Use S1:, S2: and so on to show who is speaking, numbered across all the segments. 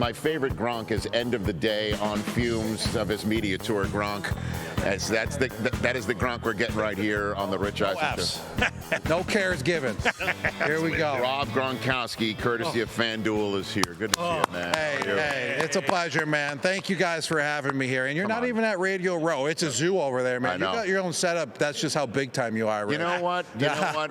S1: my favorite Gronk is end of the day on fumes of his media tour Gronk. That is the Gronk we're getting right here on the Rich Eisen Show.
S2: No cares given. Here we go.
S1: Rob Gronkowski, courtesy of FanDuel, is here. Good to see you, man.
S2: Hey, it's a pleasure, man. Thank you guys for having me here. And you're not even at Radio Row. It's a zoo over there, man.
S1: I know.
S2: You got your own setup. That's just how big time you are, Rich.
S1: You know what?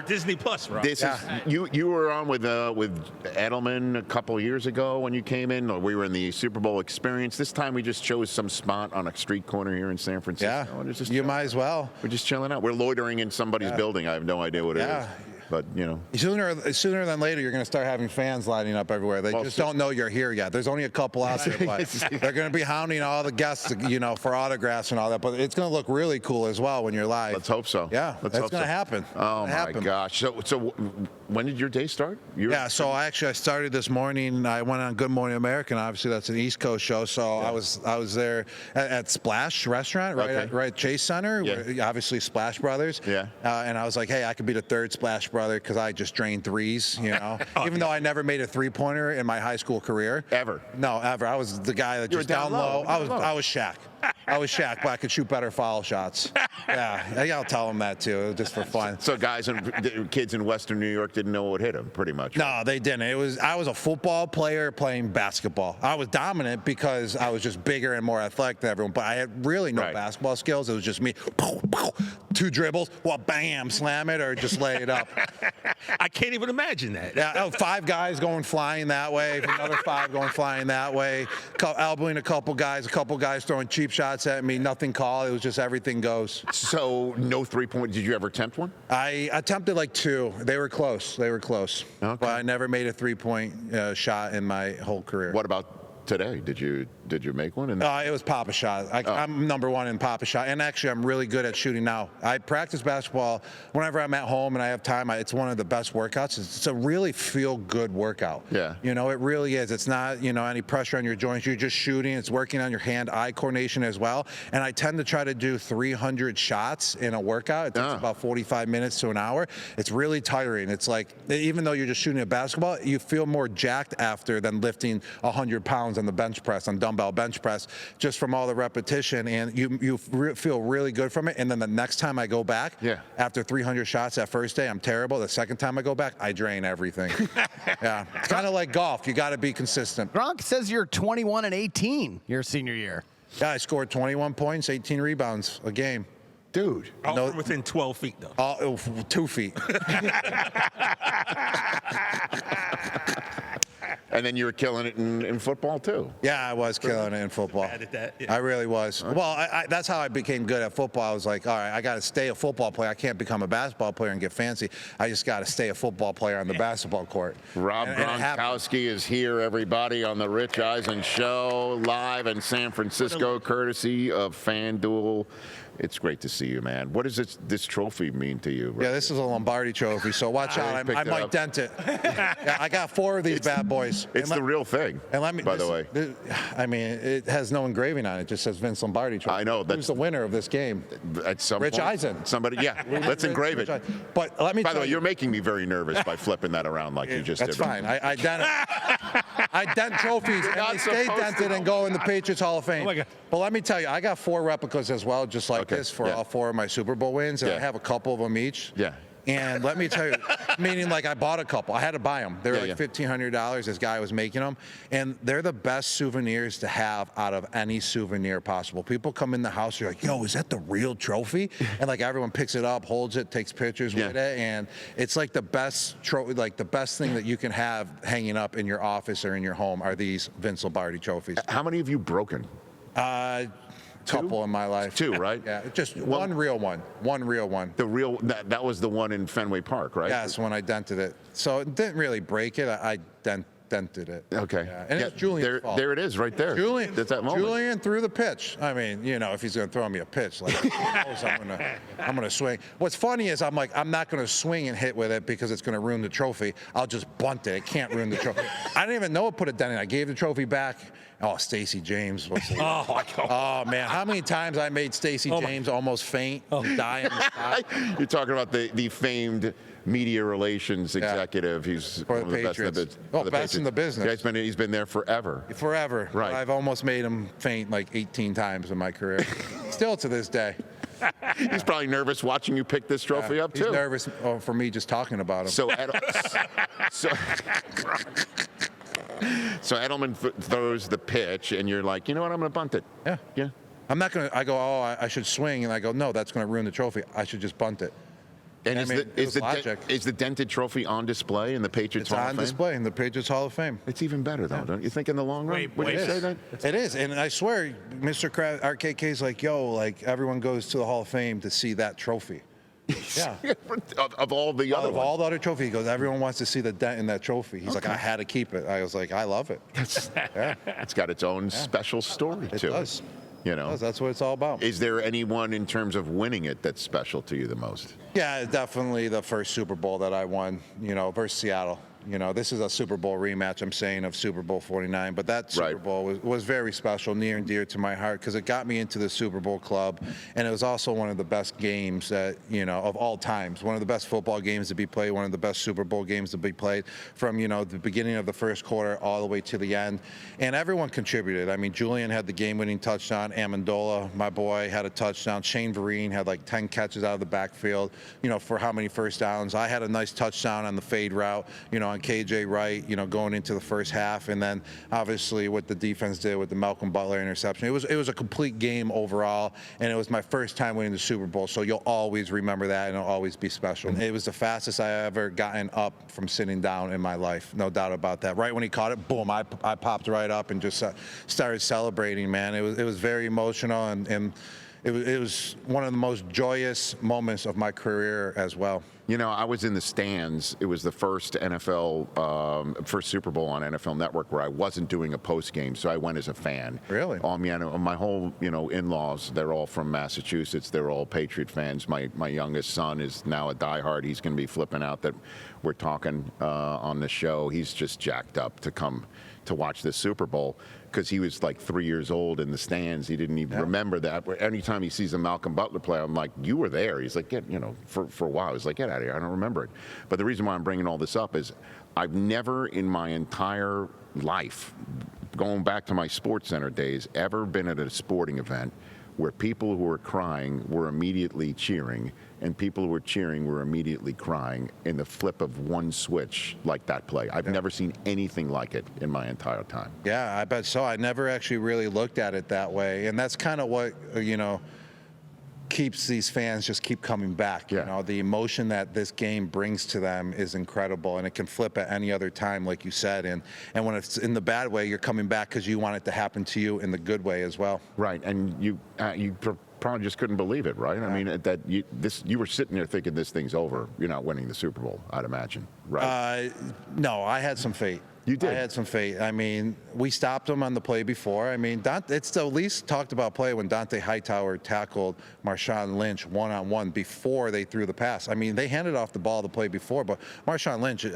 S3: Disney Plus, Rob.
S1: This is you were on with Edelman a couple years ago when you came in. Or we were in the Super Bowl experience. This time we just chose some spot on a street corner here in San Francisco.
S2: Yeah, you might as well.
S1: We're just chilling out. We're loitering in somebody's building. I have no idea what it is. But, you know.
S2: Sooner than later, you're going to start having fans lining up everywhere. They just don't know you're here yet. There's only a couple out there, but they're going to be hounding all the guests, for autographs and all that. But it's going to look really cool as well when you're live.
S1: Let's hope so.
S2: Yeah, that's going to happen.
S1: Oh, my gosh. So when did your day start?
S2: So I started this morning. I went on Good Morning America. Obviously, that's an East Coast show. So I was there at Splash Restaurant, right at Chase Center. Where, obviously, Splash Brothers.
S1: Yeah.
S2: And I was like, hey, I could be the third Splash Brother because I just drained threes, even though I never made a three-pointer in my high school career.
S1: Ever?
S2: No, ever. I was the guy that just down low. I was Shaq. I was Shaq, but I could shoot better foul shots. Yeah, I'll tell them that too, just for fun.
S1: So guys and kids in Western New York didn't know what hit them, pretty much.
S2: No, they didn't. I was a football player playing basketball. I was dominant because I was just bigger and more athletic than everyone, but I had really no basketball skills. It was just me, two dribbles, bam, slam it, or just lay it up.
S3: I can't even imagine that.
S2: Yeah, 5 guys going flying that way, another 5 going flying that way, elbowing a couple guys throwing cheap shots at me, nothing called. It was just everything goes.
S1: So no three-point. Did you ever attempt one?
S2: I attempted like 2. They were close. Okay. But I never made a three-point shot in my whole career.
S1: What about today? Did you make one?
S2: It was pop a shot. I'm number 1 in pop a shot, and actually I'm really good at shooting now. I practice basketball whenever I'm at home and I have time. It's one of the best workouts. It's a really feel-good workout.
S1: Yeah.
S2: It really is. It's not any pressure on your joints. You're just shooting. It's working on your hand-eye coordination as well. And I tend to try to do 300 shots in a workout. It takes about 45 minutes to an hour. It's really tiring. It's like even though you're just shooting a basketball, you feel more jacked after than lifting 100 pounds on the bench press, on dumbbell bench press, just from all the repetition, and you feel really good from it. And then the next time I go back, after 300 shots that first day, I'm terrible. The second time I go back, I drain everything. It's kind of like golf. You got to be consistent.
S4: Gronk says you're 21-18 your senior year.
S2: Yeah, I scored 21 points, 18 rebounds a game.
S1: Dude.
S3: All within 12 feet, though.
S2: 2 feet.
S1: And then you were killing it in football, too.
S2: Yeah, I was killing it in football. I really was. Well, that's how I became good at football. I was like, all right, I got to stay a football player. I can't become a basketball player and get fancy. I just got to stay a football player on the basketball court.
S1: Rob Gronkowski is here, everybody, on the Rich Eisen Show, live in San Francisco, courtesy of FanDuel. It's great to see you, man. What does this trophy mean to you?
S2: Yeah, this is a Lombardi trophy, so watch out. I might dent it. I got 4 of these bad boys.
S1: It's the real thing, by the way.
S2: It has no engraving on it. It just says Vince Lombardi trophy.
S1: I know.
S2: Who's the winner of this game?
S1: At some
S2: Rich
S1: point,
S2: Eisen.
S1: Somebody, let's engrave it.
S2: But let me
S1: By the way, you're making me very nervous by flipping that around like you just did.
S2: That's fine. I dent trophies, and they stay dented and go in the Patriots Hall of Fame.
S3: Oh my God.
S2: But let me tell you, I got 4 replicas as well, just like this, for all 4 of my Super Bowl wins, and I have a couple of them each.
S1: Yeah.
S2: And let me tell you, meaning like I bought a couple. I had to buy them. They were like $1,500. This guy was making them. And they're the best souvenirs to have out of any souvenir possible. People come in the house, you're like, yo, is that the real trophy? And like everyone picks it up, holds it, takes pictures with it. And it's like the best trophy, like the best thing that you can have hanging up in your office or in your home are these Vince Lombardi trophies.
S1: How many have you broken?
S2: Couple in my life.
S1: 2, right?
S2: Yeah, just one real one. One real one.
S1: The real that was the one in Fenway Park, right?
S2: Yes, when I dented it. So it didn't really break it. I dented it.
S1: Okay.
S2: Yeah. And it's Julian's fault.
S1: There it is, right there.
S2: Julian.
S1: That's that moment.
S2: Julian threw the pitch. I mean, if he's going to throw me a pitch, like I'm going to swing. What's funny is I'm not going to swing and hit with it because it's going to ruin the trophy. I'll just bunt it. It can't ruin the trophy. I didn't even know it put a dent in. I gave the trophy back. Oh, Stacey James was.
S3: Oh, my God.
S2: Oh man, how many times I made Stacey James almost faint and die on the spot?
S1: You're talking about the famed media relations executive. He's
S2: For
S1: one
S2: the
S1: of the
S2: Patriots.
S1: best
S2: Best in the business.
S1: Yeah, he's been there forever.
S2: Forever.
S1: Right.
S2: I've almost made him faint like 18 times in my career. Still to this day.
S1: He's probably nervous watching you pick this trophy up too.
S2: He's nervous for me just talking about him.
S1: So Edelman throws the pitch, and you're like, you know what? I'm going to bunt it.
S2: Yeah.
S1: Yeah.
S2: I'm not going to, I go, oh, I should swing. And I go, no, that's going to ruin the trophy. I should just bunt it.
S1: And
S2: I mean, it was logic.
S1: is the dented trophy on display in the Patriots Hall of Fame?
S2: It's on display in the Patriots Hall of Fame.
S1: It's even better, though, don't you think, in the long run?
S3: Wait,
S1: Would you
S3: wait.
S1: say that?
S2: It is. And I swear, Mr. RKK's like, yo, like everyone goes to the Hall of Fame to see that trophy. Yeah.
S1: of all the other
S2: Of
S1: ones.
S2: all the other trophies, he goes, everyone wants to see the dent in that trophy. He's like, I had to keep it. I was like, I love it.
S1: It's got its own special story
S2: It
S1: to
S2: does.
S1: it. You know,
S2: That's what it's all about.
S1: is there anyone in terms of winning it that's special to you the most?
S2: Yeah, definitely the first Super Bowl that I won, versus Seattle. This is a Super Bowl rematch, I'm saying, of Super Bowl 49. But that Super Bowl was very special, near and dear to my heart, because it got me into the Super Bowl club. And it was also one of the best games that, of all times. One of the best football games to be played, one of the best Super Bowl games to be played from, the beginning of the first quarter all the way to the end. And everyone contributed. I mean, Julian had the game-winning touchdown. Amendola, my boy, had a touchdown. Shane Vereen had like 10 catches out of the backfield, for how many first downs. I had a nice touchdown on the fade route, on KJ Wright, going into the first half, and then obviously what the defense did with the Malcolm Butler interception. It was a complete game overall, and it was my first time winning the Super Bowl, so you'll always remember that, and it'll always be special. And it was the fastest I ever gotten up from sitting down in my life, no doubt about that. Right when he caught it, boom, I popped right up and just started celebrating, man. It was very emotional, and it was one of the most joyous moments of my career as well.
S1: I was in the stands. It was the first first Super Bowl on NFL Network where I wasn't doing a post game, so I went as a fan.
S2: Really?
S1: My whole, in-laws, they're all from Massachusetts. They're all Patriot fans. My youngest son is now a diehard. He's going to be flipping out that we're talking on the show. He's just jacked up to come to watch this Super Bowl, because he was like 3 years old in the stands. He didn't even remember that. Anytime he sees a Malcolm Butler play, I'm like, you were there. He's like, for a while. He's like, get out of here. I don't remember it. But the reason why I'm bringing all this up is I've never in my entire life, going back to my Sports Center days, ever been at a sporting event where people who were crying were immediately cheering, and people who were cheering were immediately crying in the flip of one switch like that play. I've never seen anything like it in my entire time.
S2: Yeah, I bet so. I never actually really looked at it that way, and that's kind of what, keeps these fans just keep coming back. The emotion that this game brings to them is incredible, and it can flip at any other time, like you said. And when it's in the bad way, you're coming back because you want it to happen to you in the good way as well.
S1: Right, and you probably just couldn't believe it, right? I mean, you were sitting there thinking this thing's over. You're not winning the Super Bowl, I'd imagine, right?
S2: No, I had some faith.
S1: You did?
S2: I had some faith. I mean, we stopped them on the play before. I mean, it's the least talked about play when Dante Hightower tackled Marshawn Lynch one-on-one before they threw the pass. I mean, they handed off the ball the play before, but Marshawn Lynch,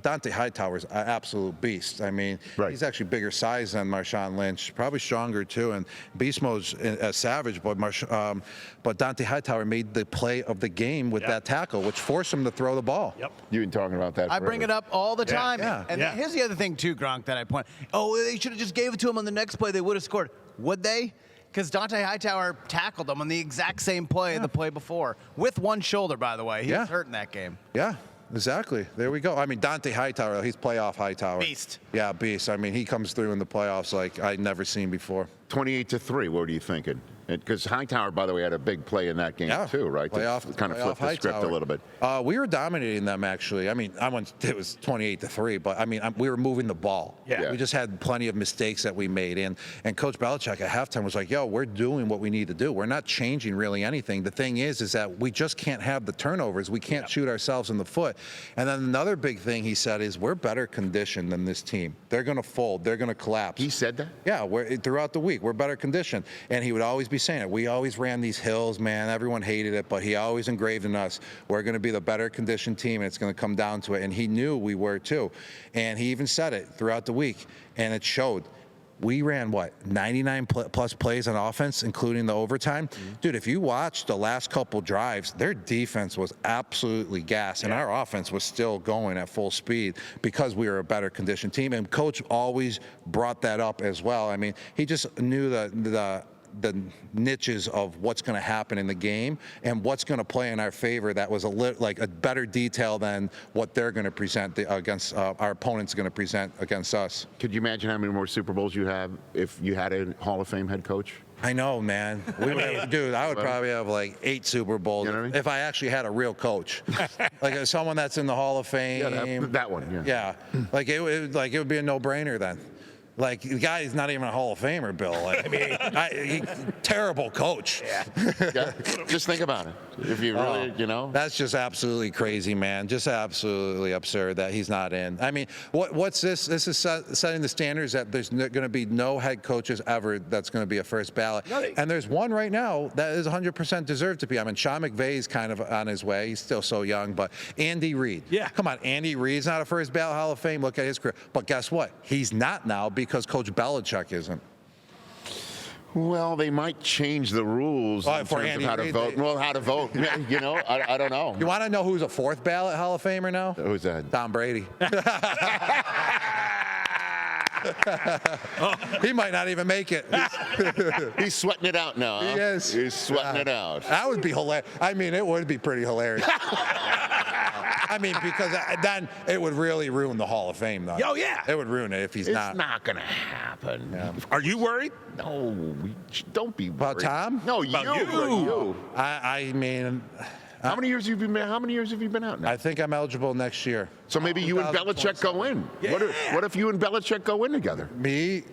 S2: Dante Hightower's an absolute beast. I mean, he's actually bigger size than Marshawn Lynch, probably stronger too. And Beast Mode's a savage, but Dante Hightower made the play of the game with that tackle, which forced him to throw the ball.
S3: Yep.
S1: You've been talking about that
S4: I bring it up all the time.
S2: Yeah.
S4: And here's the other thing too, Gronk, that I point. Oh, they should have just gave it to him on the next play. They would have scored. Would they? Because Dante Hightower tackled him on the exact same play the play before, with one shoulder, by the way. He was hurt in that game.
S2: Yeah. Exactly. There we go. I mean, Dante Hightower, he's playoff Hightower.
S4: Beast.
S2: Yeah, beast. I mean, he comes through in the playoffs like I'd never seen before.
S1: 28-3. What are you thinking? Because Hightower, by the way, had a big play in that game too, right?
S2: Playoff,
S1: kind of flipped the script a little bit.
S2: We were dominating them, actually. I mean, it was 28-3, but I mean, we were moving the ball.
S3: Yeah.
S2: We just had plenty of mistakes that we made, and Coach Belichick at halftime was like, "Yo, we're doing what we need to do. We're not changing really anything. The thing is that we just can't have the turnovers. We can't shoot ourselves in the foot." And then another big thing he said is, "We're better conditioned than this team. They're going to fold. They're going to collapse."
S1: He said that?
S2: Yeah, throughout the week, we're better conditioned. And he would always be saying it. We always ran these hills, man. Everyone hated it, but he always engraved in us, we're going to be the better conditioned team, and it's going to come down to it. And he knew we were too. And he even said it throughout the week, and it showed. we ran, 99 plus plays on offense, including the overtime. Dude, if you watch the last couple drives, their defense was absolutely gassed, and our offense was still going at full speed because we were a better conditioned team. And Coach always brought that up as well. I mean, he just knew the niches of what's going to happen in the game and what's going to play in our favor. That was like a better detail than what they're going to present against our opponents going to present against us.
S1: Could you imagine how many more Super Bowls you have if you had a Hall of Fame head coach?
S2: I know, man. Dude, I would probably have like 8 Super Bowls,
S1: you know what I mean?
S2: if I actually had a real coach, like someone that's in the Hall of Fame.
S1: Yeah, that one.
S2: Yeah, like it would be a no-brainer then. Like, the guy is not even a Hall of Famer, Bill. Like, I mean, terrible coach.
S1: Yeah. Just think about it. If you really,
S2: That's just absolutely crazy, man. Just absolutely absurd that he's not in. I mean, what's this? This is setting the standards that there's going to be no head coaches ever that's going to be a first ballot. And there's one right now that is 100% deserved to be. I mean, Sean McVay's kind of on his way. He's still so young. But Andy Reid.
S3: Yeah.
S2: Come on, Andy Reid's not a first ballot Hall of Fame. Look at his career. But guess what? He's not now because Coach Belichick isn't.
S1: Well, they might change the rules in terms of how to vote. Well, how to vote, I don't know.
S2: You want to know who's a fourth ballot Hall of Famer now?
S1: Who's that?
S2: Tom Brady. He might not even make it.
S1: He's sweating it out now. Huh?
S2: He is.
S1: He's sweating it out.
S2: That would be hilarious. I mean, it would be pretty hilarious. I mean, because then it would really ruin the Hall of Fame, though.
S3: Oh, yeah.
S2: It would ruin it if he's not.
S1: It's not going to happen.
S3: Yeah. Are you worried?
S1: No, don't be worried.
S2: About Tom?
S1: No,
S3: About
S1: you.
S2: I mean,
S1: How many years have you been out now?
S2: I think I'm eligible next year.
S1: So maybe you and Belichick go in.
S3: Yeah.
S1: What if you and Belichick go in together?
S2: Me,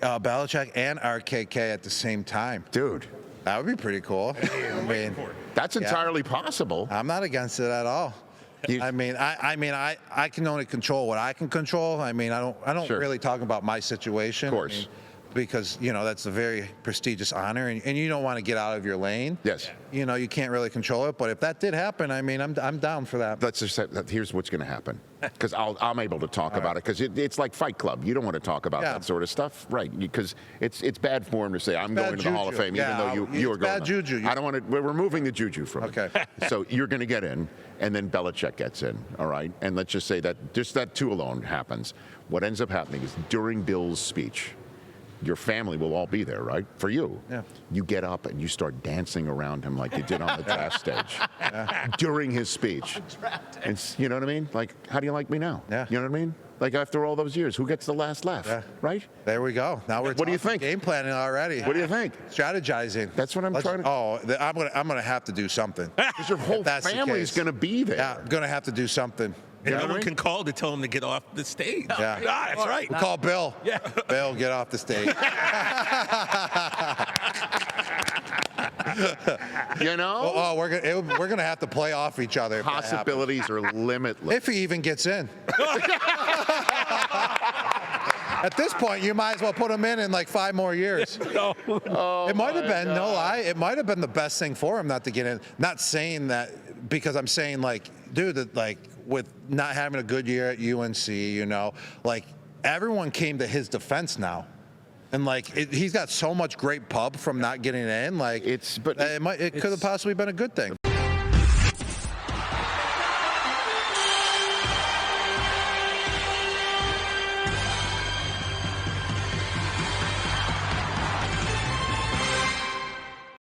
S2: Belichick, and RKK at the same time.
S1: Dude,
S2: That would be pretty cool. I mean,
S1: that's entirely possible.
S2: I'm not against it at all. I mean, I can only control what I can control. I mean, I don't
S1: Sure.
S2: really talk about my situation.
S1: Of course.
S2: I mean, because, that's a very prestigious honor, and you don't want to get out of your lane.
S1: Yes.
S2: You can't really control it, but if that did happen, I mean, I'm down for that.
S1: Let's just say that here's what's going to happen, because I'm able to talk about it, because it's like Fight Club. You don't want to talk about that sort of stuff, right? Because it's bad form to say I'm going to the Hall of Fame, even though you are going.
S2: Bad juju.
S1: I don't want to. We're removing the juju from it.
S2: Okay.
S1: So you're going to get in, and then Belichick gets in. All right. And let's just say that just that two alone happens. What ends up happening is during Bill's speech, your family will all be there, right? For you.
S2: Yeah.
S1: You get up and you start dancing around him like you did on the draft stage during his speech. And you know what I mean? Like, how do you like me now?
S2: Yeah.
S1: You know what I mean? Like, after all those years, who gets the last laugh?
S2: Yeah.
S1: Right?
S2: There we go. Now we're
S1: What do you think?
S2: game planning already.
S1: What do you think?
S2: Strategizing.
S1: That's what I'm trying to.
S2: Oh, I'm gonna have to do something.
S1: Because your whole
S2: that's the
S1: family's
S2: case.
S1: going to be there.
S2: Yeah, I'm gonna have to do something.
S3: And
S1: know
S3: no
S1: what I
S3: one
S1: mean?
S3: can call to tell him to get off the stage.
S2: Yeah.
S3: That's right.
S2: We'll call Bill.
S3: Yeah.
S2: Bill, get off the stage.
S1: You know?
S2: Oh, we're gonna have to play off each other. If that happens.
S1: Possibilities are limitless.
S2: If he even gets in. At this point, you might as well put him in like 5 more years. It might have been, no lie, it might have been the best thing for him not to get in. Not saying that, because I'm saying, like, dude, that, like, with not having a good year at UNC, like, everyone came to his defense now. And, like, he's got so much great pub from not getting in. Like, it could have possibly been a good thing.